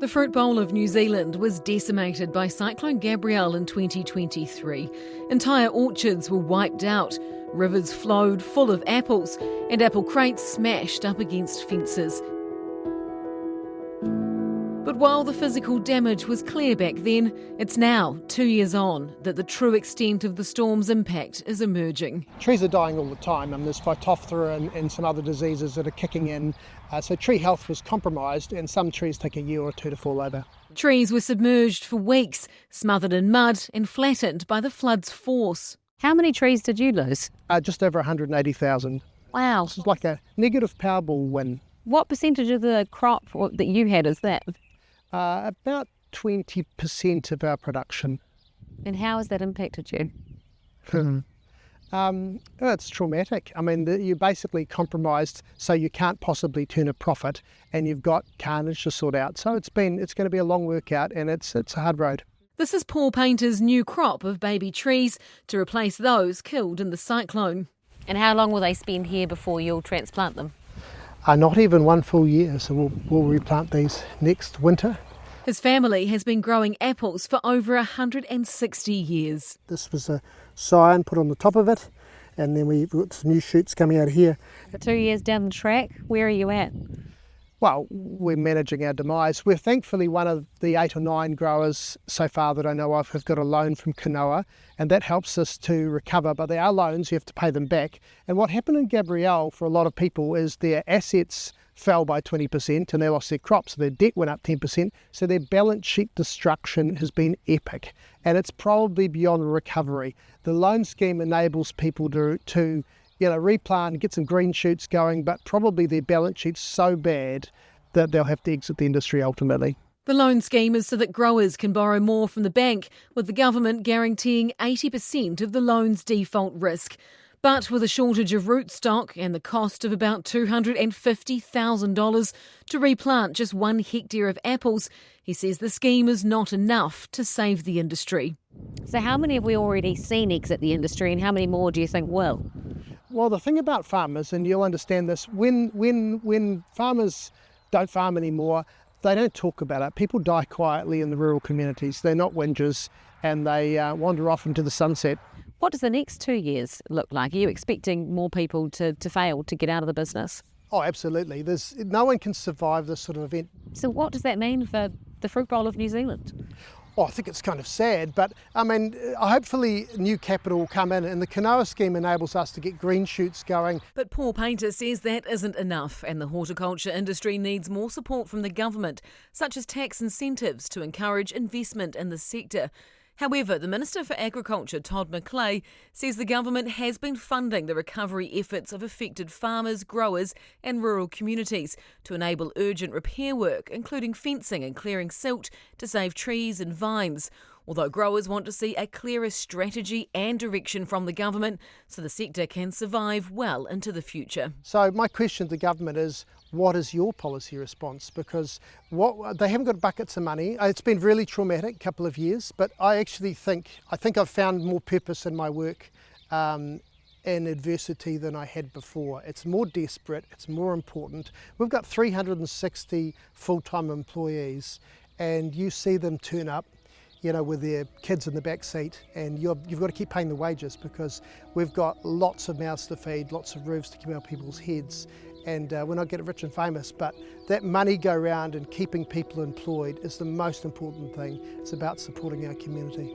The fruit bowl of New Zealand was decimated by Cyclone Gabrielle in 2023. Entire orchards were wiped out, rivers flowed full of apples, and apple crates smashed up against fences. But while the physical damage was clear back then, it's now, 2 years on, that the true extent of the storm's impact is emerging. Trees are dying all the time, and there's Phytophthora and some other diseases that are kicking in. So tree health was compromised, and some trees take a year or two to fall over. Trees were submerged for weeks, smothered in mud and flattened by the flood's force. How many trees did you lose? Just over 180,000. Wow. This is like a negative Powerball win. What percentage of the crop that you had is that? About 20% of our production. And how has that impacted you? It's traumatic. I mean, you're basically compromised, so you can't possibly turn a profit, and you've got carnage to sort out. So it's going to be a long workout, and it's a hard road. This is Paul Paynter's new crop of baby trees to replace those killed in the cyclone. And how long will they spend here before you'll transplant them? Not even 1 full year, so we'll replant these next winter. His family has been growing apples for over 160 years. This was a sign put on the top of it, and then we've got some new shoots coming out of here. 2 years down the track, where are you at? Well, we're managing our demise. We're thankfully one of the 8 or 9 growers so far that I know of have got a loan from Kanoa, and that helps us to recover. But they are loans, you have to pay them back. And what happened in Gabrielle for a lot of people is their assets fell by 20% and they lost their crops, so their debt went up 10%, so their balance sheet destruction has been epic, and it's probably beyond recovery. The loan scheme enables people to replant and get some green shoots going, but probably their balance sheet's so bad that they'll have to exit the industry ultimately. The loan scheme is so that growers can borrow more from the bank, with the government guaranteeing 80% of the loan's default risk. But with a shortage of rootstock and the cost of about $250,000 to replant just 1 hectare of apples, he says the scheme is not enough to save the industry. So how many have we already seen exit the industry, and how many more do you think will? Well, the thing about farmers, and you'll understand this, when farmers don't farm anymore, they don't talk about it. People die quietly in the rural communities. They're not whingers, and they wander off into the sunset. What does the next 2 years look like? Are you expecting more people to fail, to get out of the business? Oh, absolutely. No one can survive this sort of event. So what does that mean for the fruit bowl of New Zealand? Oh, I think it's kind of sad, but I mean, hopefully new capital will come in, and the Kanoa scheme enables us to get green shoots going. But Paul Paynter says that isn't enough, and the horticulture industry needs more support from the government, such as tax incentives to encourage investment in the sector. However, the Minister for Agriculture, Todd McClay, says the government has been funding the recovery efforts of affected farmers, growers and rural communities to enable urgent repair work, including fencing and clearing silt to save trees and vines. Although growers want to see a clearer strategy and direction from the government so the sector can survive well into the future. So my question to the government is, what is your policy response? Because they haven't got buckets of money. It's been really traumatic couple of years, but I think I've found more purpose in my work in adversity than I had before. It's more desperate, it's more important. We've got 360 full-time employees, and you see them turn up, with their kids in the back seat, and you've got to keep paying the wages because we've got lots of mouths to feed, lots of roofs to keep over people's heads, and we're not getting rich and famous, but that money go round and keeping people employed is the most important thing. It's about supporting our community.